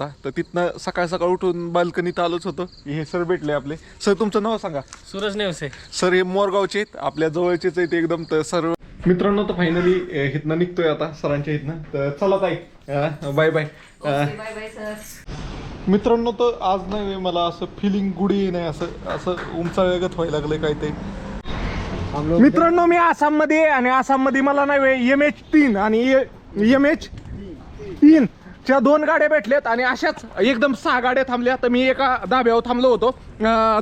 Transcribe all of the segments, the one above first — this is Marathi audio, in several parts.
तर तिथनं सकाळ सकाळ उठून बाल्कनीत आलोच होतो. हे सर भेटले आपले. सर तुमचं नाव सांगा. सूरज नेवसे. सर हे मोरगावचे आहेत, आपल्या जवळचेच आहेत एकदम. तर सर्व मित्रांनो तर फायनली इथनं निघतोय आता सरांच्या इथनं. तर चला ताई, बाय बाय. मित्रांनो तर आज नाही मला असं फिलिंग गुडी नाही, असं उंचाळगत व्हायला लागलंय काय ते. मित्रांनो मी आसाममध्ये आहे आणि आसाममध्ये मला नाही MH3 आणि MH3 च्या 2 गाड्या भेटल्यात आणि अशाच एकदम 6 गाड्या थांबल्या. तर मी एका धाब्यावर थांबलो होतो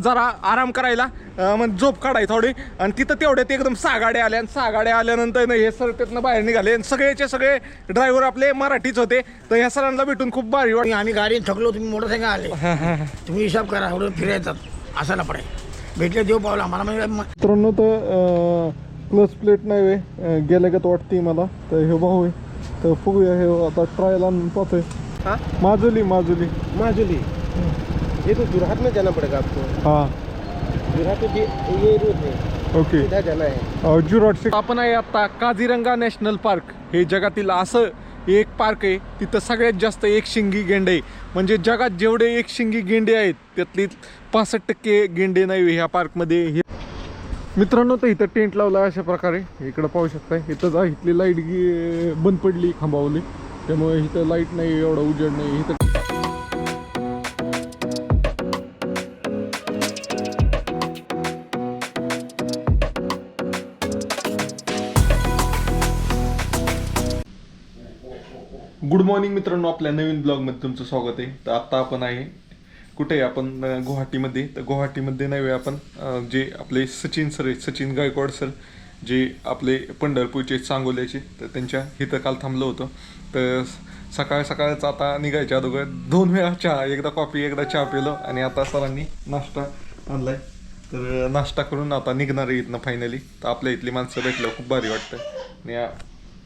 जरा आराम करायला, म्हणजे झोप काढाय थोडी, आणि तिथं तेवढ्यात एकदम 6 गाड्या आल्या. आणि 6 गाड्या आल्यानंतर हे सर तिथनं बाहेर निघाले आणि सगळेचे सगळे ड्रायव्हर आपले मराठीच होते. तर ह्या सरांना भेटून खूप भारी वाटलं. आम्ही गाडी थकलो, तुम्ही मोटरसायकल आले, तुम्ही हिसाब करा एवढं फिरायचं असायला पडेल. भेटले देव पावला आम्हाला. मित्रांनो तर क्लच प्लेट नाही गेल्यागत वाटते मला. तर हे भाऊ आहे, तर बघूया हे आता ट्रायल आणून पाहतोय. माजुली ये तो जोरहाट में जाना पड़ेगा आपको. हाँ जोरहाट में ये रोड है, ओके. इधर जाना है. जुराट से आपण आहे आता काझीरंगा नॅशनल पार्क. हे जगातील असं एक पार्क आहे तिथं सगळ्यात जास्त एकशिंगी गेंडे आहे. म्हणजे जगात जेवढे एकशिंगी गेंडे आहेत त्यातली 65% गेंडे नाही ह्या पार्कमध्ये. मित्रांनो तर इथं टेंट लावला अशा प्रकारे. इकडं पाहू शकताय. इथं जा, इथली लाईट बंद पडली, खांबावली, त्यामुळे इथं लाईट नाही, एवढा उजेड नाही इथं. गुड मॉर्निंग मित्रांनो, आपल्या नवीन ब्लॉगमध्ये तुमचं स्वागत आहे. तर आत्ता आपण आहे कुठे, आपण गुवाहाटीमध्ये. तर गुवाहाटीमध्ये नाही आपण जे आपले सचिन सर आहेत, सचिन गायकवाड सर, जे आपले पंढरपूरचे सांगोल्याचे, तर त्यांच्या इथं काल थांबलो होतो. तर सकाळच आता निघायच्या अगोदर 2 वेळा चहा, एकदा कॉफी एकदा चहा पिलो, आणि आता सरांनी नाश्ता आणलाय. तर नाश्ता करून आता निघणार आहे इथनं फायनली. तर आपल्या इथली माणसं भेटलं, खूप भारी वाटतं. आणि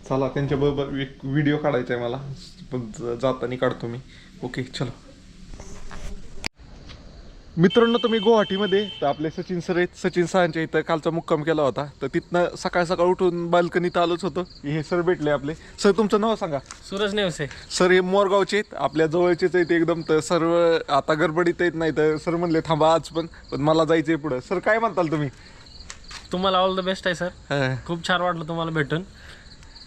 चला त्यांच्याबरोबर एक व्हिडिओ काढायचा आहे मला, पण जाताना काढतो मी. ओके चलो मित्रांनो. तुम्ही गुवाहाटीमध्ये तर आपले सचिन सर आहेत, सचिन सरांच्या इथं कालचा मुक्काम केला होता. तर तिथनं सकाळ सकाळ उठून बाल्कनीत आलोच होतो. हे सर भेटले आपले. सर तुमचं नाव सांगा. सूरज नेवसे. सर हे मोरगावचे आहेत, आपल्या जवळचेच आहेत एकदम. तर सर्व आता गडबडीत येत नाही, तर सर म्हणले थांबा आज पण मला जायचंय पुढं. सर काय म्हणताल तुम्ही? तुम्हाला ऑल द बेस्ट आहे सर. खूप छान वाटलं तुम्हाला भेटून.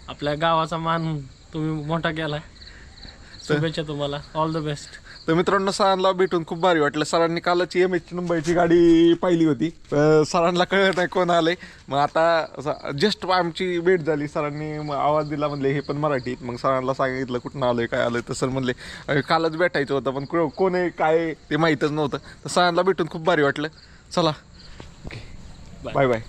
आपल्या गावाचा मान तुम्ही मोठा केलाय. शुभेच्छा तुम्हाला, ऑल द बेस्ट. तर मित्रांनो सरांना भेटून खूप भारी वाटलं. सरांनी कालच MH मुंबईची गाडी पाहिली होती. सरांना कळलं नाही कोण आलंय. मग आता जस्ट आमची भेट झाली. सरांनी आवाज दिला, म्हणले हे पण मराठीत. मग सरांना सांगितलं कुठं आलोय काय आलोय. तर सर म्हणले कालच भेटायचं होतं, पण कोण आहे काय ते माहीतच नव्हतं. तर सरांना भेटून खूप भारी वाटलं. चला बाय बाय.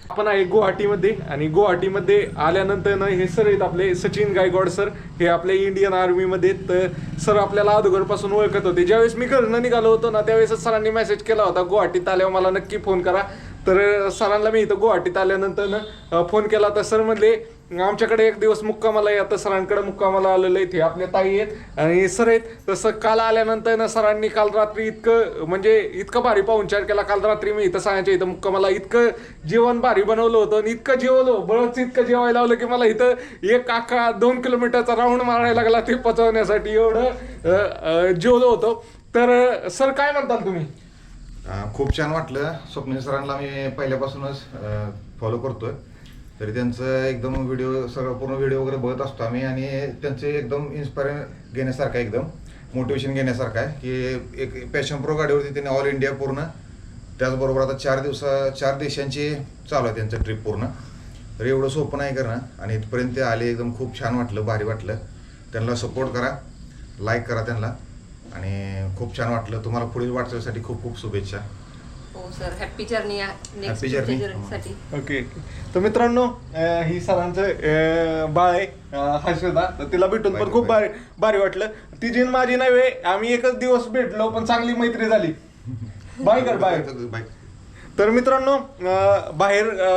आपण आहे गुवाहाटीमध्ये, आणि गुवाहाटीमध्ये आल्यानंतर ना हे सर आहेत आपले सचिन गायकवाड सर. हे आपले इंडियन आर्मीमध्ये. तर सर आपल्याला अगोदरपासून ओळखत होते. ज्यावेळेस मी घरनं निघालो होतो ना, त्यावेळेस सरांनी मेसेज केला होता गुवाहाटीत आल्यावर मला नक्की फोन करा. तर सरांना मी इथं गुवाहाटीत आल्यानंतर ना फोन केला. तर सर म्हणले आमच्याकडे एक दिवस मुक्कामाला या. तर सरांकडे मुक्कामाला आलेलं आहे. ते आपल्या ताई आहेत आणि सर आहेत. तसं काल आल्यानंतर ना सरांनी काल रात्री इतकं भारी पाहुणचार केला. काल रात्री मी इथं सरांच्या इथं मुक्कामाला इतकं जेवण भारी बनवलं होतं आणि इतकं जेवलो, बळच इतकं जेवायला लावलं की मला इथं एक 2 किलोमीटरचा राऊंड मारायला लागला ते पचवण्यासाठी. एवढं जेवलो होतो. तर सर काय म्हणताल तुम्ही? खूप छान वाटलं. स्वप्नील सरांना मी पहिल्यापासूनच फॉलो करतोय. तरी त्यांचं एकदम पूर्ण व्हिडिओ वगैरे बघत असतो आम्ही. आणि त्यांचे एकदम इन्स्पायर घेण्यासारखं, एकदम मोटिवेशन घेण्यासारखं आहे की एक पॅशन प्रो गाडीवरती त्यांनी ऑल इंडिया पूर्ण, त्याचबरोबर आता 4 देशांची चालू आहे त्यांचं ट्रिप पूर्ण. तर एवढं सोपं नाही करणं, आणि इथपर्यंत ते आले. एकदम खूप छान वाटलं, भारी वाटलं. त्यांना सपोर्ट करा, लाईक करा त्यांना, आणि खूप छान वाटलं. तुम्हाला पुढील वाटचालीसाठी खूप खूप शुभेच्छा. हो sir, happy journey. Happy journey. Okay. तर मित्रांनो ही सरांचं बाळ आहे हर्षदा. तर तिला भेटून पण खूप भारी वाटलं. तिची माझी नव्हे, आम्ही एकच दिवस भेटलो पण चांगली मैत्री झाली. बाय कर बाय. तर मित्रांनो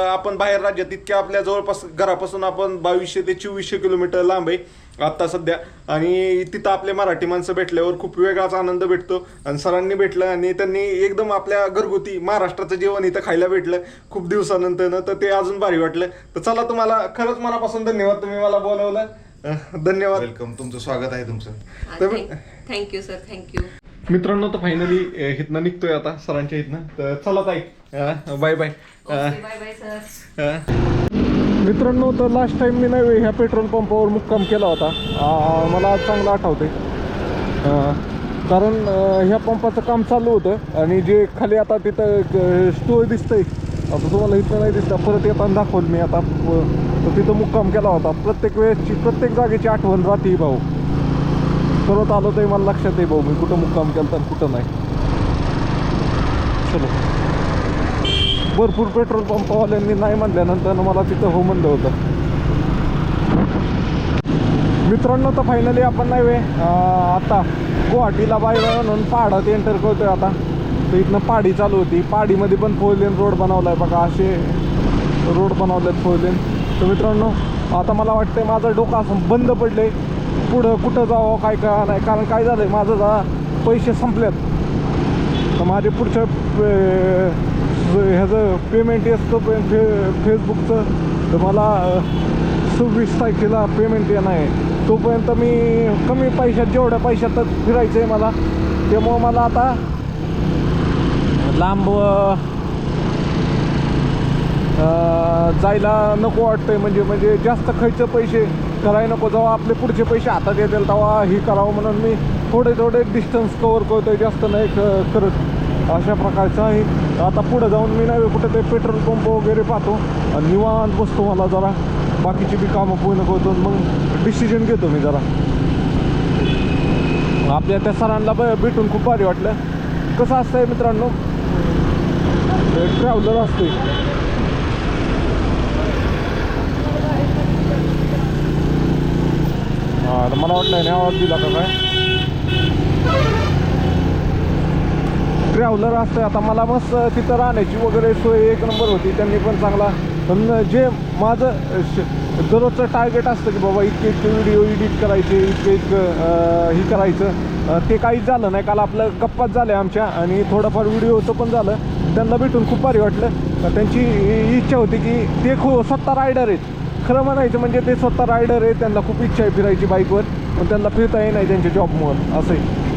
आपण बाहेर राज्यात इतक्या आपल्या जवळपास घरापासून आपण 2200 ते 2400 किलोमीटर लांब आहे आत्ता सध्या. आणि तिथं आपले मराठी माणसं भेटल्यावर खूप वेगळाच आनंद भेटतो. आणि सरांनी भेटलं आणि त्यांनी एकदम आपल्या घरगुती महाराष्ट्राचं जेवण इथं खायला भेटलं खूप दिवसानंतर. तर ते अजून भारी वाटलं. तर चला, तुम्हाला खरंच मनापासून धन्यवाद, तुम्ही मला बोलवलं. धन्यवाद. वेलकम. तुमचं स्वागत आहे तुमचं. Thank you sir thank you. मित्रांनो तर फायनली इथनं निघतोय आता सरांच्या इथनं. तर चला ताई, bye bye. Okay bye bye sir. मित्रांनो तर लास्ट टाइम मी नाही ह्या पेट्रोल पंपावर मुक्काम केला होता. मला आज चांगलं आठवते, कारण ह्या पंपाचं काम चालू होतं आणि जे खाली आता तिथं स्टोर दिसतंय, आता तुम्हाला इथं नाही दिसतं, परत येताना दाखवलं मी आता. तर तिथं मुक्काम केला होता. प्रत्येक वेळेसची प्रत्येक जागेची आठवण राहते भाऊ. परत आलो तरी मला लक्षात आहे भाऊ मी कुठं मुक्काम केलं तर कुठं नाही. चलो, भरपूर पेट्रोल पंपवाल्यांनी नाही म्हणल्यानंतर मला तिथं हो म्हणलं होतं. मित्रांनो तर फायनली आपण नाही आता गुवाहाटीला बाहेर म्हणून पहाडात एंटर करतोय आता. तर इथनं पाडी चालू होती. पाडीमध्ये पण 4 लेन रोड बनवला आहे बघा, असे रोड बनवलेत 4 लेन. तर मित्रांनो आता मला वाटतं माझं डोकं असं बंद पडले, पुढं कुठं जावं काय नाही. कारण काय झालं आहे, माझं जरा पैसे संपलेत. तर माझे पुढच्या ह्याचं पेमेंट असतं फेसबुकचं, तर मला 26 तारखेला पेमेंट येणार आहे. तोपर्यंत मी कमी पैशात, जेवढ्या पैशातच फिरायचं आहे मला. त्यामुळं मला आता लांब जायला नको वाटतंय. म्हणजे जास्त खर्च पैसे करायला नको. जेव्हा आपले पुढचे पैसे हातात येतील तेव्हा हे करावं म्हणून मी थोडे डिस्टन्स कवर करतोय, जास्त नाही करत. अशा प्रकारचं आहे. आता पुढं जाऊन मी नाही कुठं ते पेट्रोल पंप वगैरे पाहतो आणि निवांत बसतो. मला जरा बाकीची बी कामं पूर्ण करतो, मग डिसिजन घेतो मी जरा. आपल्या त्या सरांना भेटून खूप भारी वाटलं. कसं असतंय मित्रांनो, ट्रॅव्हलर असते, तर मला वाटलं नाही आवाज दिला का काय. ट्रॅव्हलर असतं. आता मला मस्त तिथं राहण्याची वगैरे सोय 1 नंबर होती. त्यांनी पण चांगला. पण जे माझं दररोजचं टार्गेट असतं की बाबा इतके व्हिडिओ एडिट करायचे, इतके हे करायचं, ते काहीच झालं नाही. काल आपलं गप्पाच झाल्या आमच्या आणि थोडंफार व्हिडिओचं पण झालं. त्यांना भेटून खूप भारी वाटलं. त्यांची इच्छा होती की ते स्वतः रायडर आहेत. खरं म्हणायचं म्हणजे ते स्वतः रायडर आहेत. त्यांना खूप इच्छा आहे फिरायची बाईकवर, पण त्यांना फिरता येत नाही त्यांच्या जॉबमुळं. असंही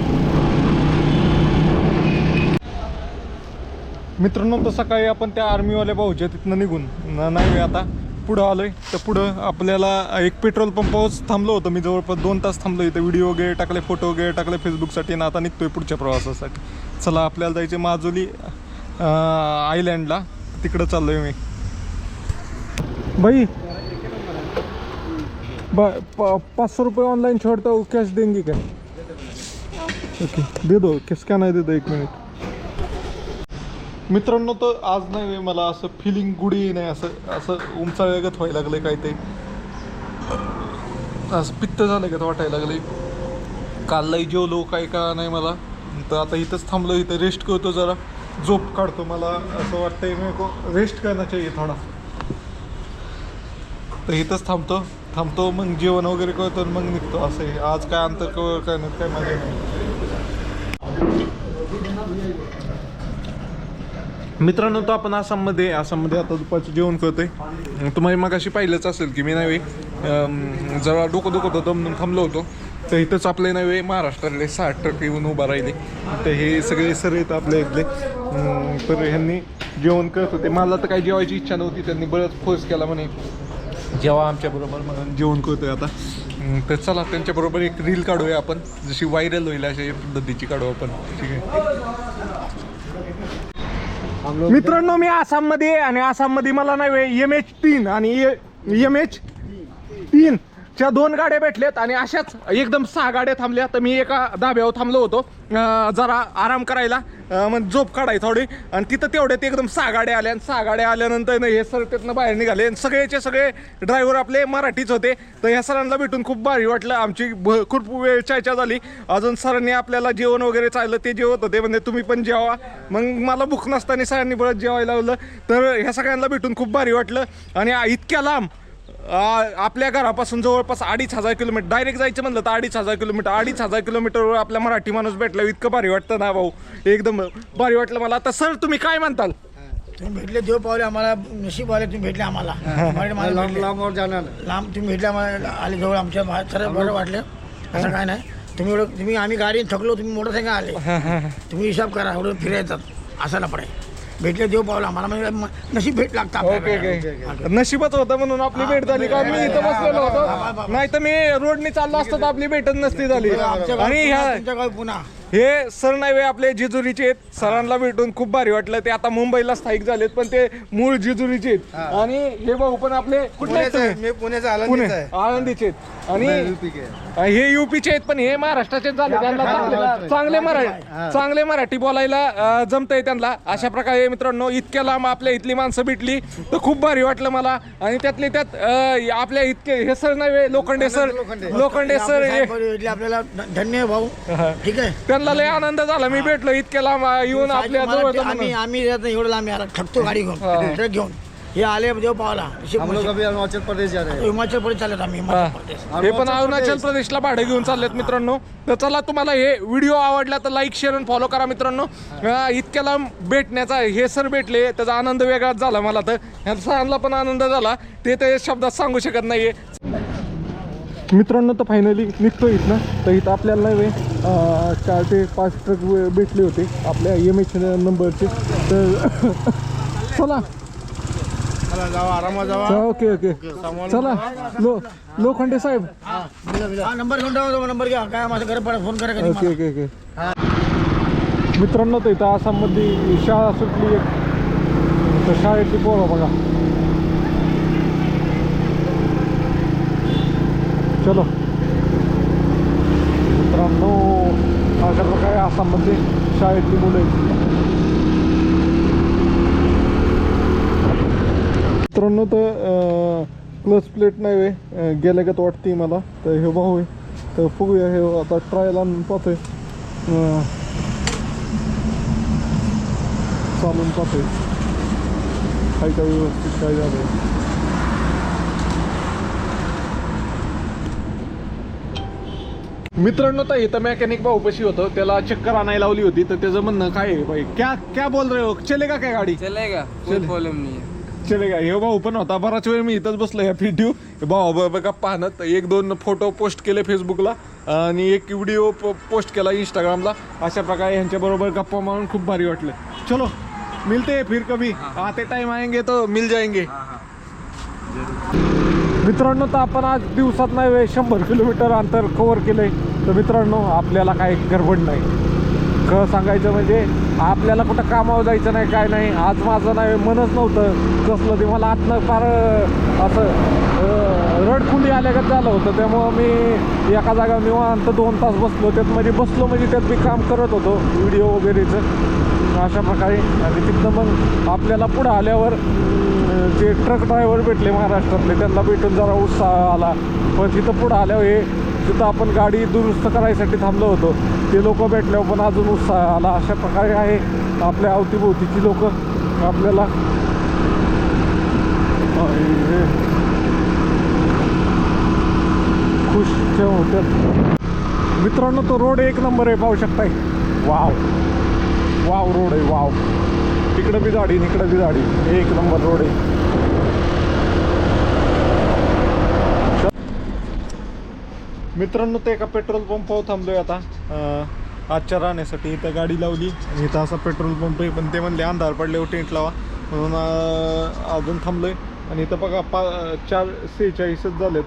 मित्रांनो, तर सकाळी आपण त्या आर्मीवाल्या भाऊच्या तिथनं निघून नाही आता पुढं आलोय. तर पुढं आपल्याला एक पेट्रोल पंपावर थांबलो होतो मी, जवळपास 2 तास थांबलो इथं. व्हिडिओ वगैरे टाकले, फोटो वगैरे टाकले फेसबुकसाठी. ना आता निघतोय पुढच्या प्रवासासाठी. चला, आपल्याला जायचे माजुली आयलँडला. तिकडं चाललोय मी. भाई 500 रुपये ऑनलाइन छोड़ता हूँ, कैश देंगे क्या? ओके, दे दो. किसका नाही दे दो, 1 मिनिट. मित्रांनो, तर आज नाही मला असं फिलिंग गुडी नाही, असं उमचाळगत व्हायला लागलं काय ते, असं पित्त झालं का वाटायला लागले. काल लई जेवलो काय का नाही मला. तर आता इथंच थांबलो, इथं रेस्ट करतो, जरा झोप काढतो. मला असं वाटतंय मी रेस्ट करना चाहिए थोडा. तर इथंच थांबतो मग जेवण वगैरे करतो मग निघतो. असं आहे. आज काय अंतर कवर करण्यात काय मजा नाही. मित्रांनो, तर आपण आसाममध्ये आता दुपारचं जेवण करतोय. तुम्हाला मग अशी पाहिलंच असेल की मी नाही जरा डोकं दुखत होतं म्हणून थांबलो होतो. तर इथंच आपले नव्हे महाराष्ट्रातले 60 ट्रक येऊन उभा राहिले. तर हे सगळे सर आहेत आपल्या इथले. तर ह्यांनी जेवण करत होते. मला तर काही जेवायची इच्छा नव्हती. त्यांनी बरंच फोर्स केला म्हणे जेव्हा आमच्याबरोबर, म्हणून जेवण करतोय आता. तर चला, त्यांच्याबरोबर एक रील काढूया आपण, जशी व्हायरल होईल अशा पद्धतीची काढू आपण. ठीक आहे मित्रांनो, मी आसाममध्ये आणि आसाममध्ये मला नाही MH3 आणि MH3 च्या 2 गाड्या भेटल्यात आणि अशाच एकदम 6 गाड्या थांबल्या. तर मी एका धाब्यावर थांबलो होतो जरा आराम करायला, मग झोप काढाय थोडी. आणि तिथं तेवढ्यात एकदम 6 गाड्या आल्या. आणि 6 गाड्या आल्यानंतर हे सर त्यातनं बाहेर निघाले आणि सगळेचे सगळे ड्रायव्हर आपले मराठीच होते. तर ह्या सरांना भेटून खूप भारी वाटलं. आमची खूप वेळ चर्चा झाली. अजून सरांनी आपल्याला जेवण वगैरे चाललं, ते जेवत होते, म्हणजे तुम्ही पण जेवा. मग मला भूक नसताना सरांनी बरंच जेवायला लावलं. तर ह्या सगळ्यांना भेटून खूप भारी वाटलं. आणि इतक्या लांब आपल्या घरापासून जवळपास 2500 किलोमीटर, डायरेक्ट जायचं म्हणलं तर 2500 किलोमीटरवर आपल्या मराठी माणूस भेटला. इतकं भारी वाटतं ना भाऊ, एकदम भारी वाटलं मला. तर सर, तुम्ही काय म्हणताल? तुम्ही भेटले, देव पावले आम्हाला, नशीब आले तुम्ही भेटले आम्हाला. लांब तुम्ही भेटले आम्हाला, आले जवळ आमच्या. सर्व बरं वाटलं, असं काय नाही. तुम्ही आम्ही गाडी थकलो, तुम्ही मोटरसायकल आले, तुम्ही हिसाब करा एवढं फिरायचं असायला पडेल. भेटले देव पावला मला, म्हणजे नशीब भेट लागतं ओके आपल्याला. ओके नशिबात होतं म्हणून आपली भेट झाली का मी इथं बसलेलो होतो, नाही तर मी रोडने चाललो असतो तर आपली भेटच नसती झाली. आमच्या गावी आणि पुन्हा, ह्या तुमच्या गावी पुन्हा. हे सर नाही आपले जेजुरीचे आहेत. सरांना भेटून खूप भारी वाटलं. ते आता मुंबईला स्थायिक झालेत पण ते मूळ जेजुरीचे आहेत. आणि हे भाऊ पण आपले कुठले आहेत तुम्ही? मी पुण्याचा पुणे आळंदीचे आहेत. आणि हे युपीचे आहेत पण हे महाराष्ट्राचे झाले. त्यांना चांगले मराठी बोलायला जमतंय त्यांना. अशा प्रकारे मित्रांनो इतक्या लांब आपल्या इथली माणसं भेटली तर खूप भारी वाटलं मला. आणि त्यातले त्यात आपल्या इतके हे सर नाही लोखंडे सर आपले साहेब भेटले आपल्याला, धन्य भाऊ. ठीक आहे, त्यांना लय आनंद झाला. मी भेटलो इतक्या लांब येऊन आपल्या मला जवळ. आम्ही एवढं लांब यार थकतो गाडी घेऊन, ट्रक घेऊन. हे आले देव पावला. हम लोग अभी अरुणाचल प्रदेश जा रहे हैं. हिमाचल प्रदेश चालत आम्ही, हिमाचल प्रदेश. हे पण अरुणाचल प्रदेशला भाडे घेऊन चाललेत मित्रांनो. तर चला, तुम्हाला हे व्हिडिओ आवडला तर लाईक शेअर आणि फॉलो करा मित्रांनो. इतक्या लांब भेटण्याचा हे सर भेटले त्याचा आनंद वेगळाच झाला मला. तर ह्या सरांना पण आनंद झाला, ते शब्दात सांगू शकत नाहीये मित्रांनो. तर फायनली निघतो इथनं. तर इथं आपल्याला नाही 4 ते 5 ट्रक भेटले होते आपल्या EMH नंबरचे. तर चला आरामात जावा. ओके ओके चला. लोखंडे साहेब हा नंबर घेऊन टाका, नंबर घ्या. काय माझं घर पडा, फोन करा कधी ओके मला. ओके ओके मित्रांनो. तर इथं आसाममध्ये शाळा सुटली एक. तर शाळेतली पोरं बघा. चलो मित्रांनो, अशा प्रकारे आसाममध्ये शाळेतली मुलं आहेत मित्रांनो. तर क्लच प्लेट नाही गेल्यागत वाटते मला. तर हे भाऊ आहे. तर बघूया हे आता ट्रायल आणून पाहतोय, चालून पाहतोय काय काय व्यवस्थित काय झालं. मित्रांनो, तर इथं मेकॅनिक भाऊ पशी होतो, त्याला चक्कर आणायला लावली होती. तर त्याचं म्हणणं काय आहे भाई, क्या बोल रहे हो, चलेगा काय गाडी? चलेगा, कोई प्रॉब्लेम नहीं है. चलेगा. हे भाऊ पण होता बराच वेळ. मी इथंच बसलो या व्हिडिओ भाऊ बघा पाहणं. 1-2 फोटो पोस्ट केले फेसबुकला आणि एक व्हिडिओ पोस्ट केला इंस्टाग्रामला. अशा प्रकारे ह्यांच्याबरोबर गप्पा मारून खूप भारी वाटलं. चलो मिलते हैं फिर कभी, आते टाइम आएंगे तो मिल जाएंगे. मित्रांनो, तर आपण आज दिवसात नाही 100 किलोमीटर अंतर कव्हर केलंय. तर मित्रांनो, आपल्याला काही गडबड नाही. सांगायचं म्हणजे आपल्याला कुठं कामावर जायचं नाही, काय नाही. आज माझं नाही मनच नव्हतं कसलं ते. मला आतनं फार असं रडकुंडी आल्यागत झालं होतं. त्यामुळं मी एका जागा निवांत 2 तास बसलो. त्यात म्हणजे त्यात मी काम करत होतो व्हिडिओ वगैरेचं अशा प्रकारे. आणि तिथनं मग आपल्याला पुढं आल्यावर जे ट्रक ड्रायव्हर भेटले महाराष्ट्रातले, त्यांना भेटून जरा उत्साह आला. पण तिथं पुढं आल्यावर तिथं आपण गाडी दुरुस्त करायसाठी थांबलो होतो, ते लोक भेटल्यावर पण अजून उत्साह आला. अशा प्रकारे आहे आपल्या अवतीभोवतीची लोक आपल्याला खुश ठेवतात. मित्रांनो, तो रोड 1 नंबर आहे, पाहू शकताय. वाव रोड आहे, वाव. तिकडं बी गाडी, इकडं बी गाडी, 1 नंबर रोड आहे. मित्रांनो, ते एका पेट्रोल पंपावर थांबलोय आता आजच्या राहण्यासाठी. इथं गाडी लावली आणि इथं असा पेट्रोल पंप आहे. पण ते म्हणले अंधार पडले टेंट लावा म्हणून अजून थांबलोय. आणि इथं बघा 4:46 झालेत.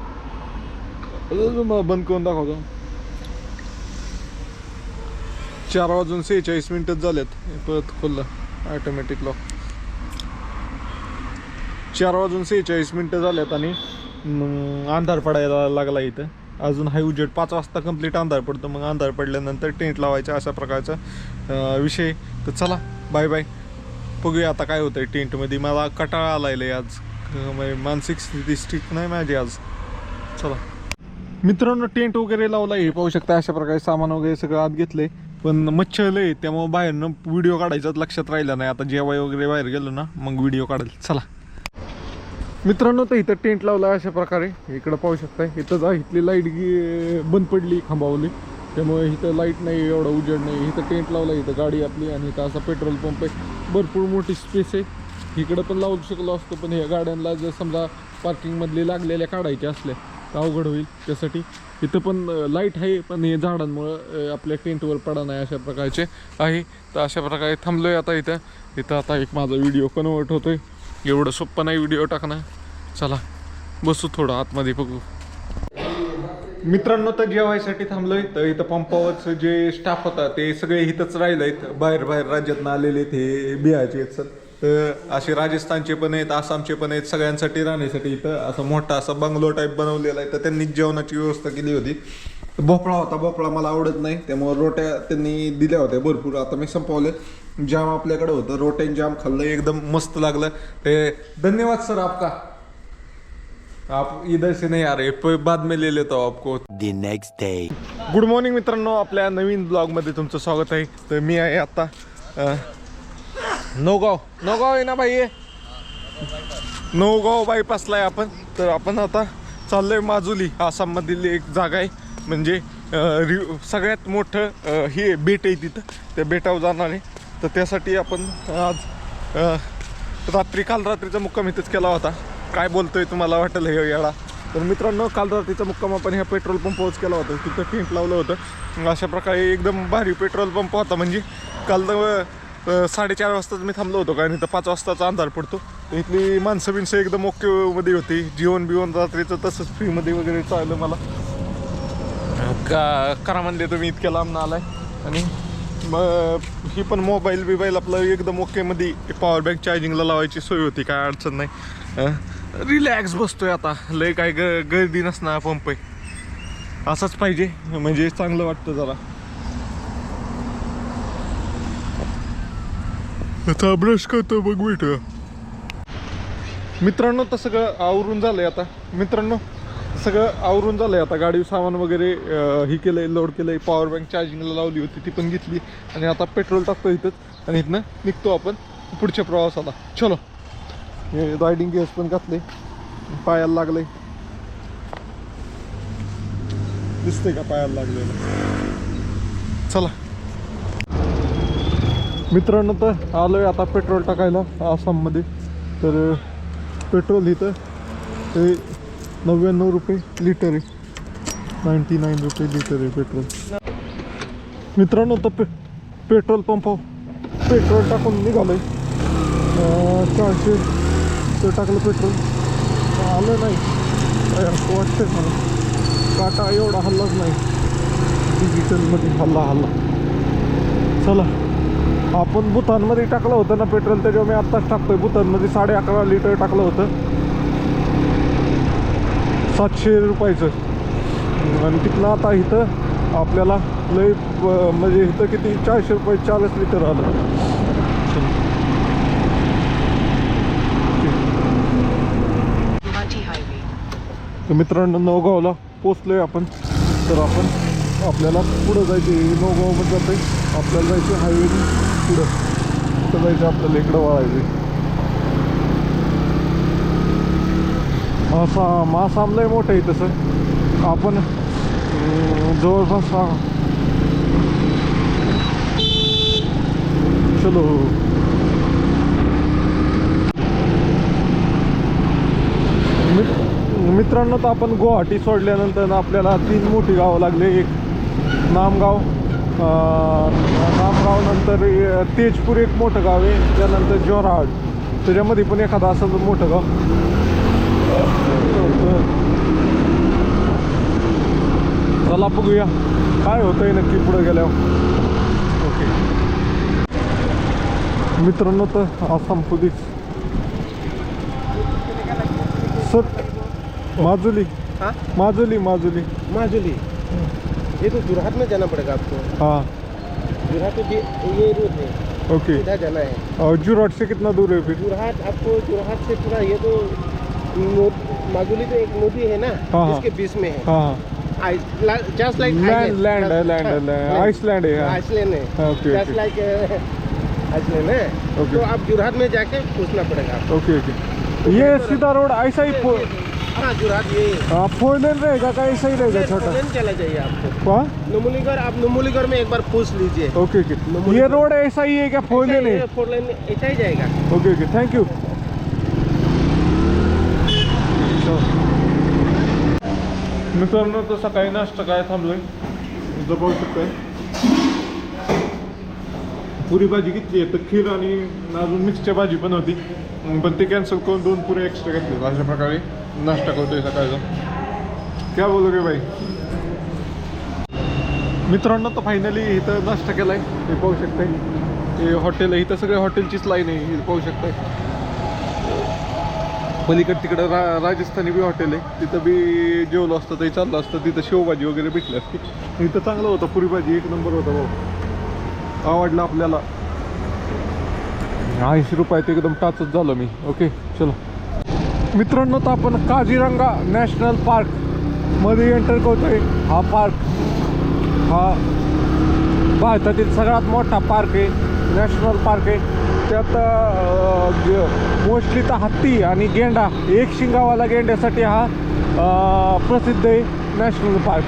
बंद करून दाखवतो. 4:46 झालेत. परत खोललं ऑटोमॅटिक लॉक. 4:46 झालेत आणि अंधार पडायला लागला इथं. अजून हाय उजेड. 5 वाजता कंप्लीट अंधार पडतो. मग अंधार पडल्यानंतर टेंट लावायचा अशा प्रकारचा विषय. तर चला बाय बाय. बघूया आता काय होतं आहे टेंटमध्ये. मला कटाळा आलाय आज. मानसिक स्थिती स्थित नाही माझी आज. चला मित्रांनो, टेंट वगैरे लावला हे पाहू शकता. अशा प्रकारे सामान वगैरे सगळं आत घेतलंय. पण मच्छर लय त्यामुळे बाहेरनं व्हिडिओ काढायचाच लक्षात राहिला नाही. आता जेवाय वगैरे बाहेर गेलो ना मग व्हिडिओ काढेल. चला मित्रांनो, तर इथं टेंट लावला अशा प्रकारे. इकडं पाहू शकताय. इथं इथली लाईट बंद पडली, खांबावली. त्यामुळे इथं लाईट नाही, एवढा उजेड नाही. इथं टेंट लावला, इथं गाडी आपली. आणि इथं असा पेट्रोल पंप आहे. भरपूर मोठी स्पेस आहे. इकडं पण लावू शकलो असतो, पण ह्या गाड्यांना जर समजा पार्किंगमधली लागलेल्या काढायच्या असल्या अवघड होईल त्यासाठी. इथं पण लाईट आहे, पण हे झाडांमुळं आपल्या टेंटवर पडा नाही अशा प्रकारचे आहे. तर अशा प्रकारे थांबलो आहे आता इथं आता एक माझा व्हिडिओ कन्वर्ट होतो आहे. एवढं सोपं नाही व्हिडिओ टाकणं. चला बसू थोडं आतमध्ये बघू. मित्रांनो तर जेवायसाठी थांबलोय. तर इथं पंपावरचं जे स्टाफ होता ते सगळे इथंच राहिले आहेत. बाहेर राज्यातनं आलेले ते बिहारचे आहेत सर. तर असे राजस्थानचे पण आहेत, आसामचे पण आहेत. सगळ्यांसाठी राहण्यासाठी इथं असं मोठा असा बंगलो टाईप बनवलेला आहे. तर त्यांनी जेवणाची व्यवस्था केली होती. भोपळा होता, भोपळा मला आवडत नाही त्यामुळे रोट्या त्यांनी दिल्या होत्या भरपूर. आता मी संपवले. जाम आपल्याकडे होतं, रोट्यान जाम खाल्लं, एकदम मस्त लागलं. ते धन्यवाद सर आपका, आप इधर से नहीं आ रहे, बाद में ले लेता हूँ आपको. The next day. Good morning मित्रांनो, आपल्या नवीन ब्लॉगमध्ये तुमचं स्वागत आहे. तर मी आहे आता नवगाव आहे ना बाई, नवगाव बायपासला आहे आपण. तर आपण आता चाललोय माजुली, आसाममधील एक जागा आहे. म्हणजे सगळ्यात मोठं हे बेट आहे तिथं, त्या बेटावर जाणार आहे. तर त्यासाठी आपण आज काल रात्रीचा मुक्काम इथंच केला होता. काय बोलतोय तुम्हाला वाटेल हे याला. तर मित्रांनो, काल रात्रीचा मुक्काम आपण ह्या पेट्रोल पंपावरच केला होता. तिथं टेंट लावलं होतं. अशा प्रकारे एकदम भारी पेट्रोल पंप होता. म्हणजे काल 4:30 वाजताच मी थांबलो होतो, कारण इथं 5 वाजताचा अंधार पडतो. तर इथली माणसं एकदम ओकेमध्ये होती. जेवण रात्रीचं तसंच फ्रीमध्ये वगैरे चाललं. मला करा म्हणले तुम्ही इतक्या लांब आलाय. आणि मग ही पण मोबाईल आपलं एकदम ओकेमध्ये, पॉवर बँक चार्जिंगला लावायची सोय होती. काय अडचण नाही. रिलॅक्स बसतोय आता. लय काय गर्दी नसणार, पंप आहे असाच पाहिजे, म्हणजे चांगलं वाटतं जरा. आता ब्रश करतो बघ भेटूया. मित्रांनो तर सगळं आवरून झालंय आता. गाडी सामान वगैरे ही केलंय, लोड केलंय. पॉवर बँक चार्जिंगला लावली होती, ती पण घेतली. आणि आता पेट्रोल टाकतो इथंच आणि इथनं निघतो आपण पुढच्या प्रवासाला. चलो. हे रायडिंग गेअर्स पण घातले, पायाला लागले. दिसतंय का पायाला लागलेलं? चला मित्रांनो, तर आलोय आता पेट्रोल टाकायला आसाममध्ये. तर पेट्रोल इथं हे 99 रुपये लिटर आहे. 99 रुपये लिटर आहे पेट्रोल. मित्रांनो तर पेट्रोल पंपावर पेट्रोल टाकून निघालोय. 400 तर टाकलं पेट्रोल. आलं नाही असं वाटतंय मला. काटा एवढा हल्लाच नाही डिजिटलमध्ये. हल्ला. चला, आपण भूतानमध्ये टाकलं होतं ना पेट्रोल, त्याच्यावर मी आत्ताच टाकतोय. भूतानमध्ये 11.5 लिटर टाकलं होतं, 700 रुपयाचं. आणि तिथनं आता इथं आपल्याला लय म्हणजे इथं किती 400 रुपये 40 लिटर आलं. तर मित्रांनो, नवगावला पोचलोय आपण. तर आपल्याला पुढं जायचे. नवगावमध्ये जातोय, आपल्याला जायचं हायवे पुढं जायचं. आपल्याला इकडं वळायचं. आसाम लय मोठं आहे तसं. आपण जवळपास चलो. मित्रांनो, तर आपण गुवाहाटी सोडल्यानंतर आपल्याला 3 मोठी गावं लागले. एक नामगाव, नंतर तेजपूर एक मोठं गाव आहे. त्यानंतर जोरहाट, त्याच्यामध्ये पण एखादं असं मोठं गाव. चला बघूया काय होतंय नक्की पुढे गेल्यावर. ओके मित्रांनो, तर आसाम पोलीस सर. माजुली. ये तो जोरहाट में जाना पड़ेगा आपको. हाँ, जोरहाट तो ये रूट है. ओके. इधर जाना है. और जोरहाट से कितना दूर है फिर? जोरहाट से पूरा ये तो माजुली तो एक नदी है ना, हाँ. इसके बीच में है. हाँ, जस्ट लाइक लैंड है, आइसलैंड है. आइसलैंड है. ओके जस्ट लाइक आइसलैंड है. Okay. तो आप जोरहाट में जाके पूछना पड़ेगा. ओके. ये सीधा रोड ऐसा ही हाँ, जोरहाट ये 4 लेन रहेगा का ऐसा ही रहेगा छोटा? लेन चला जाइए आपको. हाँ, नुमुलीगढ़, आप नुमुलीगढ़ में एक बार पूछ लीजिए. ओके. ये रोड ऐसा ही है क्या? 4 लेन है? 4 लेन ऐसा ही जाएगा. ओके. Thank you. मित्रांनो तर सकाळी नाश्ता काय थांबलोय इथं पाहू शकताय. पुरी भाजी घेतली आहे तर खीर आणि अजून मिक्सच्या भाजी पण होती, पण ते कॅन्सल करून 2 पुऱ्या एक्स्ट्रा घेतले. अशा प्रकारे नाश्ता करतोय सकाळचा. क्या बोलू रे बाई. मित्रांनो तर फायनली इथं नाश्ता केलाय. हे पाहू शकताय हे हॉटेल आहे. इथं सगळे हॉटेलचीच लाईन आहे. हे पाहू शकताय पलीकडे तिकडं राजस्थानी बी हॉटेल आहे. तिथं बी जेवलं असतं तरी चाललं असतं. तिथं शेवभाजी वगैरे भेटली असती. इथं चांगलं होतं. पुरी भाजी 1 नंबर होता भाऊ. आवडलं आपल्याला. 80 रुपयात एकदम टाचच झालं मी. ओके चलो मित्रांनो तर आपण काझीरंगा नॅशनल पार्क मध्ये एंटर करतोय. हा पार्क हा भारतातील सगळ्यात मोठा पार्क आहे. नॅशनल पार्क आहे. त्यात मोस्टली तर हत्ती आणि गेंडा, एक शिंगावाला गेंड्यासाठी हा प्रसिद्ध आहे नॅशनल पार्क.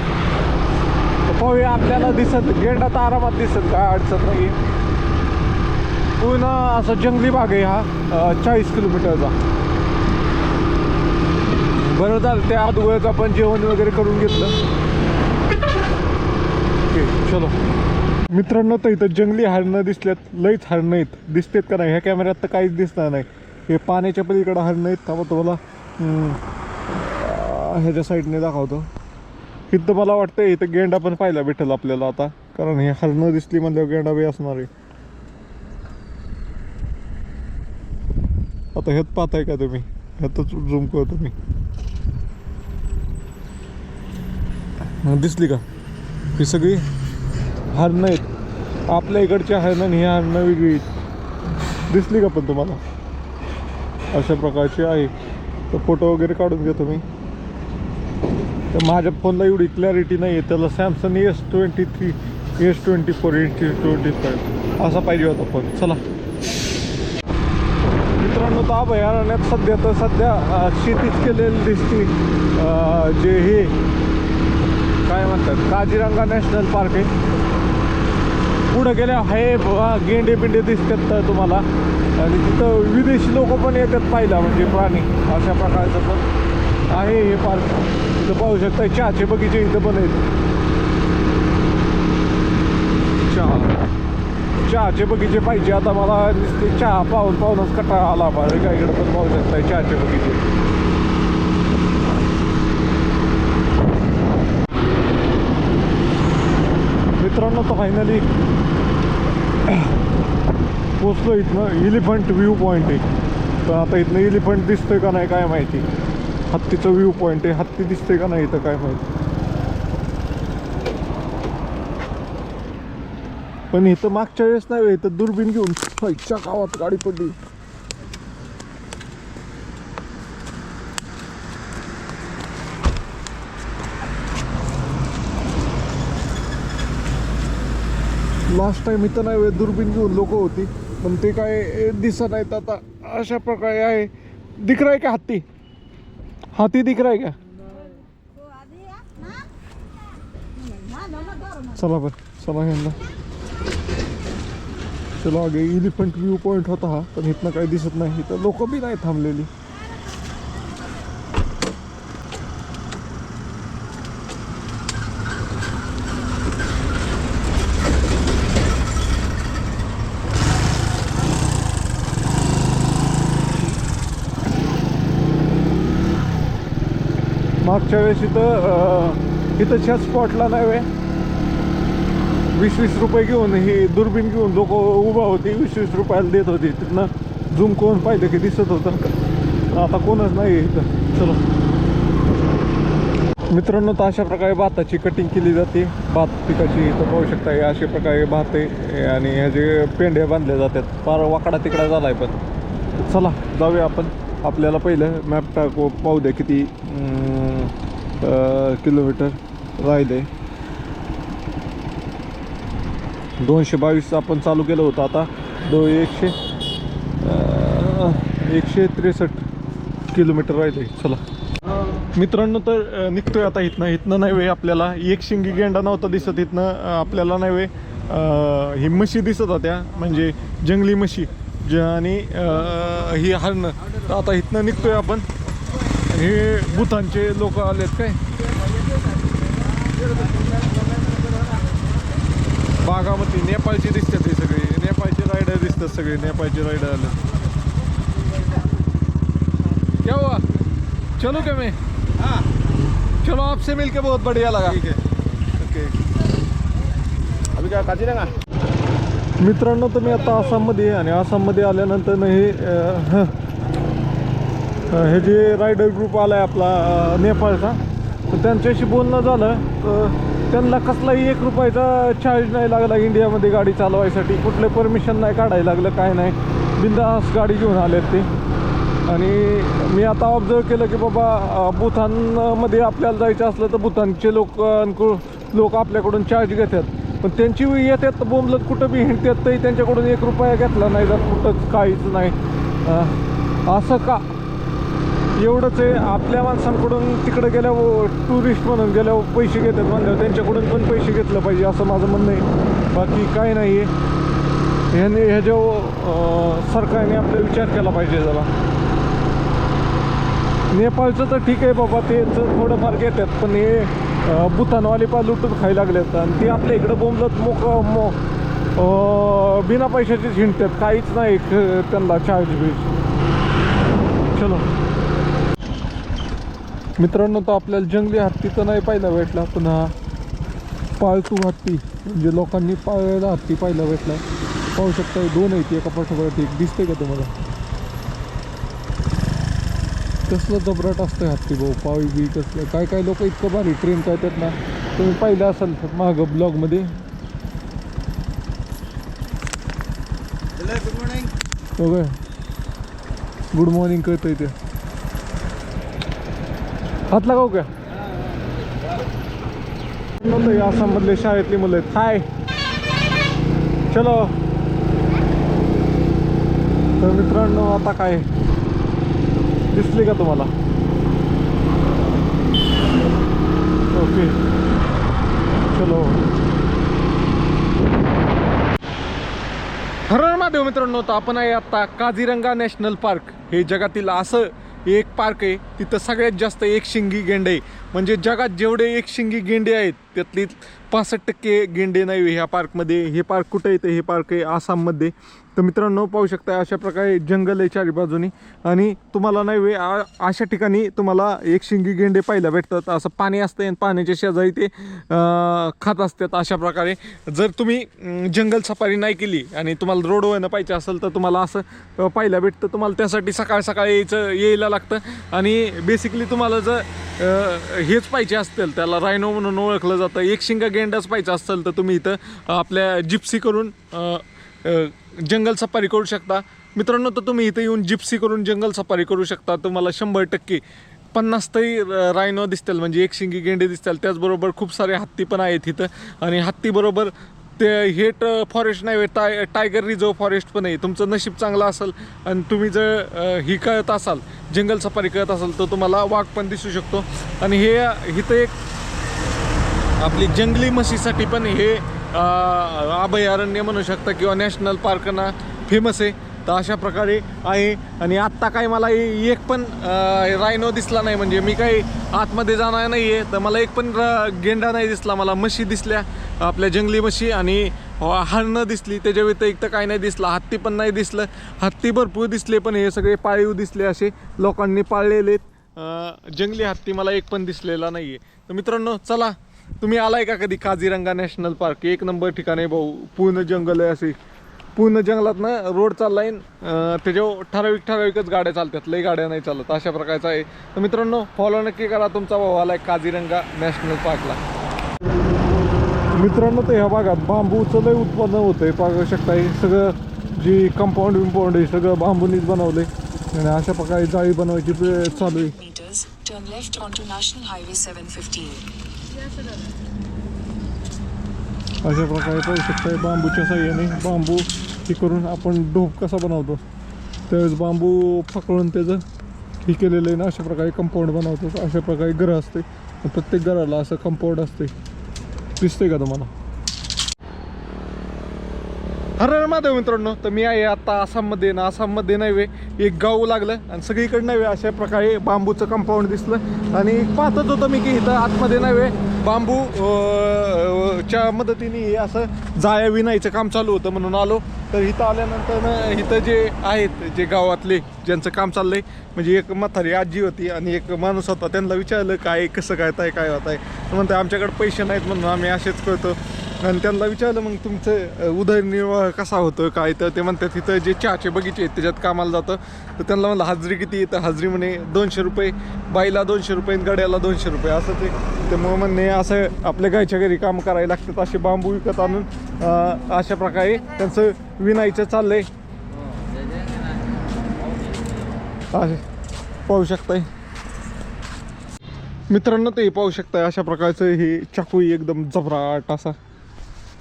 तर पाहूया आपल्याला दिसत गेंडा तर आरामात दिसत, काय अडचण नाही आहे. पूर्ण असं जंगली भाग आहे हा 40 किलोमीटरचा. बरं झालं त्या अगोदरच आपण जेवण वगैरे करून घेतलं. ओके चलो मित्रांनो तर इथं जंगली हरणं दिसल्यात. लईच हरणं आहेत. दिसतेत का नाही ह्या कॅमेऱ्यात तर काहीच दिसणार नाही. हे पाण्याच्या पलीकडं हरणं आहेत. त्यामुळे तुम्हाला ह्याच्या साईडने दाखवतो. इथं मला वाटतं इथं गेंडा पण पाहायला भेटेल आपल्याला आता, कारण हे हरणं दिसली म्हणल्यावर गेंडा बी असणार आहे. आता ह्यात पाहताय का तुम्ही, ह्यातच झूम करतो मी. दिसली का ही सगळी हरणं आहेत. आपल्या इकडच्या हरणं आणि ही हरणं वेगळी दिसली का पण तुम्हाला. अशा प्रकारची आहे. तर फोटो वगैरे काढून घेतो मी. तर माझ्या फोनला एवढी क्लॅरिटी नाही आहे. त्याला सॅमसंग S23 S24 S25 असा पाहिजे होता फोन. चला मित्रांनो तर अभयारण्यात सध्या शेतीच केलेली दिसते. जे हे काय म्हणतात काझीरंगा नॅशनल पार्क आहे. पुढं गेल्या हे गेंडे बिंडे दिसतात तुम्हाला. आणि तिथं विदेशी लोक पण येतात पाहिला, म्हणजे प्राणी. अशा प्रकारचं पण आहे हे पार्क. इथं पाहू शकता चहाचे बगीचे इथं पण आहेत. चहाचे बगीचे पाहिजे आता मला. नुसते चहा पाहूनच कटाळा आला पाहिजे. काय इकडं पण पाहू शकता चहाचे बगीचे. मित्रांनो तर फायनली पोचलो. इथनं एलिफंट व्ह्यू पॉईंट आहे. तर आता इथनं एलिफंट दिसतोय का नाही काय माहिती. हत्तीचं व्ह्यू पॉईंट आहे. हत्ती दिसतोय का नाही इथं काय माहिती. पण इथं मागच्या वेळेस नाही, इथं दुर्बीन घेऊन खायच्या गावात गाडी पडली. लास्ट टाइम इथं नाही दुर्बीन घेऊन लोक होती, पण ते काय दिसत नाहीत आता. अशा प्रकारे आहे. दिख रहा है क्या हाथी. हाथी दिख रहा है क्या. चला बरं चला ह्यांना. चला आगे एलिफंट व्ह्यू पॉईंट होता हा, पण इथनं काही दिसत नाही. इथं लोक बी नाही थांबलेली. मागच्या वेळेस इथंच्या स्पॉटला नाही वे 20-20 रुपये घेऊन ही दुर्बीन घेऊन लोक उभा होती. 20-20 रुपयाला देत होती. तिथनं झूम करून पाहिलं की दिसत होतं. आता कोणच नाही इथं. चलो मित्रांनो तर अशा प्रकारे भाताची कटिंग केली जाते. भात पिकाची इथं पाहू शकता. हे अशा प्रकारे भात आहे आणि ह्याचे पेंढ्या बांधल्या जातात. फार वाकडा तिकडा झाला आहे. पण चला जाऊया आपण. आपल्याला पहिलं मॅप टाकू पाहू द्या किती किलोमीटर राहिले. 222 आपण चालू केलं होतं. आता 163 किलोमीटर राहिले. चला मित्रांनो तर निघतोय आता इथनं नाही वे आपल्याला. एक शिंगी गेंडा नव्हता दिसत इथनं आपल्याला नाही वे. ही म्हशी दिसत होत्या, म्हणजे जंगली म्हशी आणि ही हरणं. तर आता इथनं निघतोय आपण. हे भूतानचे लोक आलेत काय. बागामती नेपाळची दिसतात ते सगळे, नेपाळचे रायडर दिसतात सगळे, नेपाळचे रायडर आले. क्या हुआ, चलो क्या मैं? चलो आपसे मिलके बहुत बढ़िया लगा. ठीक है, ओके. अभी काय काजीरंगा? मित्रांनो, तुम्ही आता आसाममध्ये आहे आणि आसाममध्ये आल्यानंतर हे जे रायडर ग्रुप आला आहे आपला नेपाळचा, तर त्यांच्याशी बोलणं झालं तर त्यांना कसलाही 1 रुपयाचा चार्ज नाही लागला इंडियामध्ये गाडी चालवायसाठी. कुठले परमिशन नाही काढायला लागलं, काय नाही, बिंदास गाडी घेऊन आलेत ते. आणि मी आता ऑब्झर्व केलं की बाबा भूतानमध्ये आपल्याला जायचं असलं तर भूतानचे लोक आपल्याकडून चार्ज घेतात, पण त्यांची येतात बोंबलत कुठं बी हिंडतात तरी त्यांच्याकडून 1 रुपया घेतला नाही जात कुठंच, काहीच नाही. असं का? एवढंच आहे. आपल्या माणसांकडून तिकडे गेल्यावर टुरिस्ट म्हणून गेल्यावर पैसे घेतात म्हणल्यावर त्यांच्याकडून पण पैसे घेतलं पाहिजे असं माझं म्हणणं आहे. बाकी काय नाही आहे. ह्याच्यावर सरकारने आपला विचार केला पाहिजे जरा. नेपाळचं तर ठीक आहे बाबा, ते थोडंफार घेतात, पण हे भूतानवाले पा लुटून खायला लागलेत आणि ते आपल्या इकडं बोंबलत बिना पैशाचीच हिंडतात, काहीच नाही त्यांना चार्ज बीज. चलो मित्रांनो, तर आपल्याला जंगली हत्ती तर नाही पाहायला भेटला, पण हा पाळतू हत्ती म्हणजे लोकांनी पाळलेला हत्ती पाहायला भेटला. पाहू शकता 2 आहेत, एका पाठोपाठ एक. दिसते का तुम्हाला? कसलं जबराट असतं हत्ती भाऊ, पाळी बी कसलं. काय लोक इतकं भारी ट्रेन करतात ना, तुम्ही पाहिलं असाल मागं ब्लॉगमध्ये. ओके, गुड मॉर्निंग करतोय ते. हात लगाव का? नव्हतं आसाममधले शाळेतली मुलं आहेत. हाय, चलो. तर मित्रांनो, आता काय दिसली का तुम्हाला? ओके, चलो. हर हर महादेव मित्रांनो, तर आपण आहे आता काझीरंगा नॅशनल पार्क. हे जगातील असं एक पार्क आहे तिथं सगळ्यात जास्त एकशिंगी गेंडे, म्हणजे जगात जेवढे एकशिंगी गेंडे आहेत त्यातली 65% गेंडे नाही ह्या पार्कमध्ये. हे पार्क कुठं येतं? हे पार्क आहे आसाममध्ये. तर मित्रांनो, पाहू शकता अशा प्रकारे जंगल आहे चारी बाजूनी आणि तुम्हाला नाही अशा ठिकाणी तुम्हाला एकशिंगी गेंडे पाहायला भेटतात. असं पाणी असतं आणि पाण्याच्या शेजारी ते खात असतात. अशा प्रकारे जर तुम्ही जंगल सफारी नाही केली आणि तुम्हाला रोडवरनं पाहिजे असेल तर तुम्हाला असं पाहायला भेटतं. तुम्हाला त्यासाठी सकाळ सकाळी यायला लागतं आणि बेसिकली तुम्हाला जर हेच पाहिजे असतील, त्याला रायनो म्हणून ओळखलं जातं, एकशिंगा गेंडाच पाहिजे असेल तर तुम्ही इथं आपल्या जिप्सी करून जंगल सफारी करू शकता. मित्रांनो, तर तुम्ही इथं येऊन जिप्सी करून जंगल सफारी करू शकता. तुम्हाला 100% 50 तरी रायनो दिसतील, म्हणजे एकशिंगी गेंडे दिसतील. त्याचबरोबर खूप सारे हत्ती पण आहेत इथं आणि हत्तीबरोबर ते हेट फॉरेस्ट नाही, टायगर रिझर्व फॉरेस्ट पण आहे. तुमचं नशीब चांगलं असेल आणि तुम्ही जर ही कळत असाल, जंगल सफारी करत असाल, तर तुम्हाला वाघ पण दिसू शकतो. आणि हे इथं एक आपली जंगली म्हशीसाठी पण हे अभयारण्य म्हणू शकता किंवा नॅशनल पार्कना फेमस आहे. तर अशा प्रकारे आहे. आणि आत्ता काही मला एक पण रायनो दिसला नाही, म्हणजे मी काही आतमध्ये जाणार नाही आहे, तर मला एक पण गेंडा नाही दिसला. मला म्हशी दिसल्या, आपल्या जंगली म्हशी, आणि हरणं दिसली. त्याच्या व्यतिरिक्त काही नाही दिसलं. हत्ती पण नाही दिसलं. हत्ती भरपूर दिसले, पण हे सगळे पाळीव दिसले, असे लोकांनी पाळलेले. जंगली हत्ती मला एक पण दिसलेला नाही आहे. तर मित्रांनो, चला, तुम्ही आलाय का कधी काझीरंगा नॅशनल पार्क? 1 नंबर ठिकाण आहे भाऊ. पूर्ण जंगल आहे, असे पूर्ण जंगलात ना रोड चाललाय, त्याच्यावर ठराविकच गाड्या चालतात, लई गाड्या नाही चालत. अशा प्रकारचं आहे. तर मित्रांनो, फॉलो नक्की करा. तुमचा भाऊ आलाय काझीरंगा नॅशनल पार्कला. मित्रांनो, तर ह्या भागात बांबूचं लय उत्पन्न होतंय. पाहू शकता हे सगळं जी कंपाऊंड आहे सगळं बांबूनीच बनवलंय आणि अशा प्रकारे जाळी बनवायची चालू आहे. Turn left onto National Highway 715. अशा प्रकारे पाहू शकता बांबूच्या साह्याने बांबू हे करून आपण ढोप कसा बनवतो त्यावेळेस बांबू पकडून त्याचं हे केलेलं आहे ना, अशा प्रकारे कंपाऊंड बनवतो. अशा प्रकारे घरं असते, प्रत्येक घराला असं कंपाऊंड असते. दिसतंय का तुम्हाला? हर हर महादेव मित्रांनो, तर मी आहे आता आसाममध्ये ना. आसाममध्ये नव्हे एक गाव लागलं आणि सगळीकडे नव्हे अशा प्रकारे बांबूचं कंपाऊंड दिसलं आणि पाहतच होतं मी की इथं आतमध्ये नव्हे बांबू च्या मदतीने हे असं जाया विणायचं काम चालू होतं म्हणून आलो. तर इथं आल्यानंतर इथं जे आहेत जे गावातले ज्यांचं काम चाललंय, म्हणजे एक म्हातारी आजी होती आणि एक माणूस होता. त्यांना विचारलं काय कसं काय काय होत आहे. म्हणते आमच्याकडे पैसे नाहीत म्हणून आम्ही असेच करतो. आणि त्यांना विचारलं मग तुमचं उदरनिर्वाह कसा होतो काय, तर ते म्हणतात तिथं जे चहाचे बगीचे आहेत त्याच्यात कामाला जातं. तर त्यांना म्हणलं हाजरी किती, तर हाजरी म्हणे 200 रुपये, बाईला 200 रुपये आणि गड्याला 200 रुपये असं ते. त्यामुळं म्हणणे असं आपल्या गायच्या घरी काम करायला लागतात. असे बांबू विकत आणून अशा प्रकारे त्यांचं विणायचं चाललंय. पाहू शकताय मित्रांनो, ते पाहू शकताय अशा प्रकारचं हे चाकू एकदम जबराट असा.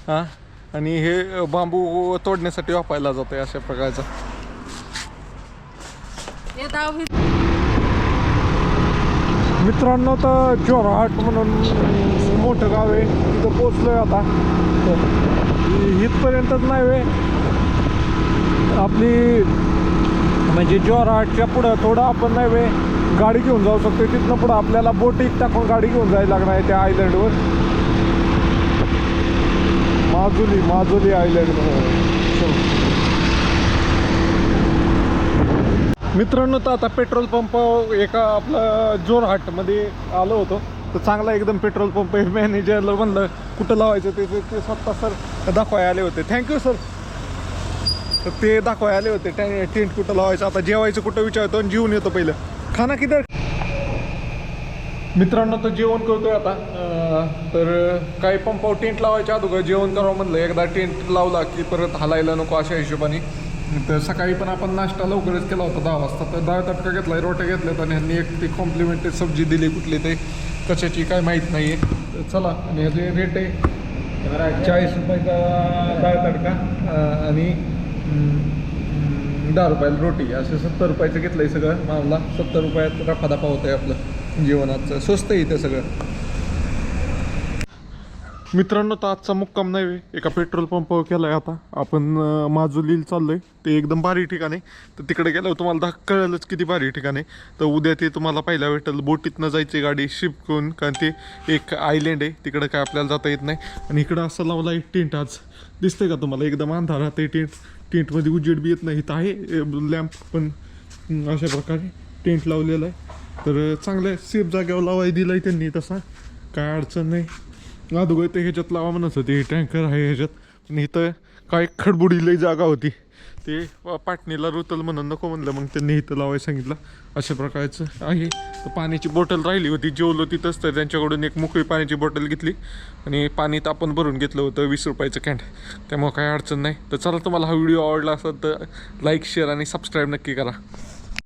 हां, आणि हे बांबू तोडण्यासाठी वापरायला जातं आहे अशा प्रकारचं. मित्रांनो, तर जोरहाट म्हणून मोठं गाव आहे, तिथं पोचलोय आता. इथपर्यंतच नाही वे आपली, म्हणजे जोरहाटच्या पुढं थोडं आपण नाही वे गाडी घेऊन जाऊ शकतो. तिथनं पुढं आपल्याला बोटीत टाकून गाडी घेऊन जायला लागणार आहे त्या आयलंडवर. माजुली आयलंड. मित्रांनो, तर आता पेट्रोल पंप एका आपलं जोरहाटमध्ये आलो होतो. तर चांगला एकदम पेट्रोल पंप आहे. मॅनेजरला म्हणलं कुठं लावायचं ते स्वतः सर दाखवायला आले होते. Thank you sir. तर ते दाखवायला आले होते टेंट कुठं लावायचं. आता जेवायचं कुठं विचारतो आणि जेवून येतो पहिलं. खाना किधर. मित्रांनो, तर जेवण करतोय आता. तर काही पंपावर टेंट लावायच्या अगोदर जेवण करावं म्हणलं. एकदा टेंट लावला की परत हलायला नको अशा हिशोबाने. तर सकाळी पण आपण नाश्ता लवकरच केला होता 10 वाजता. तर डाळ तडका घेतला, रोट्या घेतल्यात आणि ह्यांनी एक ती कॉम्प्लिमेंटरी सब्जी दिली कुठली ते कशाची काय माहीत नाही आहे. तर चला, आणि ह्याचे रेट आहे 40 रुपयाचा डाळ तडका आणि 10 रुपयाला रोटी. असं 70 रुपयाचं घेतलं आहे सगळं. मामला 70 रुपयात रफादफा होतं आहे आपलं जेवणाचं. स्वस्त आहे इथं सगळं. मित्रांनो, तर आजचा मुक्काम नाही एका पेट्रोल पंपावर केला आहे. आता आपण माजुलीला चाललो आहे. ते एकदम भारी ठिकाण आहे. तर तिकडे गेल्यावर तुम्हाला कळलंच किती भारी ठिकाण आहे. तर उद्या ते तुम्हाला पहिल्या भेटेल. बोटीतनं जायची गाडी शिफ्ट करून, कारण ते एक आयलँड आहे तिकडं काय आपल्याला जाता येत नाही. आणि इकडं असं लावला एक टेंट. आज दिसतंय का तुम्हाला एकदम अंधार राहते टेंट. टेंटमध्ये उजेड बी येत नाही. इथं आहे लॅम्प पण अशा प्रकारे टेंट लावलेला आहे. तर चांगल्या सेफ जागेवर लावाय दिला आहे त्यांनी. तसा काय अडचण नाही. अगोदर ते ह्याच्यात लावा म्हणत होते, टँकर आहे ह्याच्यात. पण इथं काय खडबुडीला जागा होती. ते पाटणीला रुतल म्हणून नको म्हणलं. मग त्यांनी इथं लावायला सांगितलं. अशा प्रकारचं आहे. तर पाण्याची बॉटल राहिली होती, जेवलो तिथंच. तर त्यांच्याकडून एक मोकळी पाण्याची बॉटल घेतली आणि पाणी तर आपण भरून घेतलं होतं 20 रुपयाचं कॅन. त्यामुळं काही अडचण नाही. तर चला, तुम्हाला हा व्हिडिओ आवडला असेल तर लाईक, शेअर आणि सबस्क्राईब नक्की करा.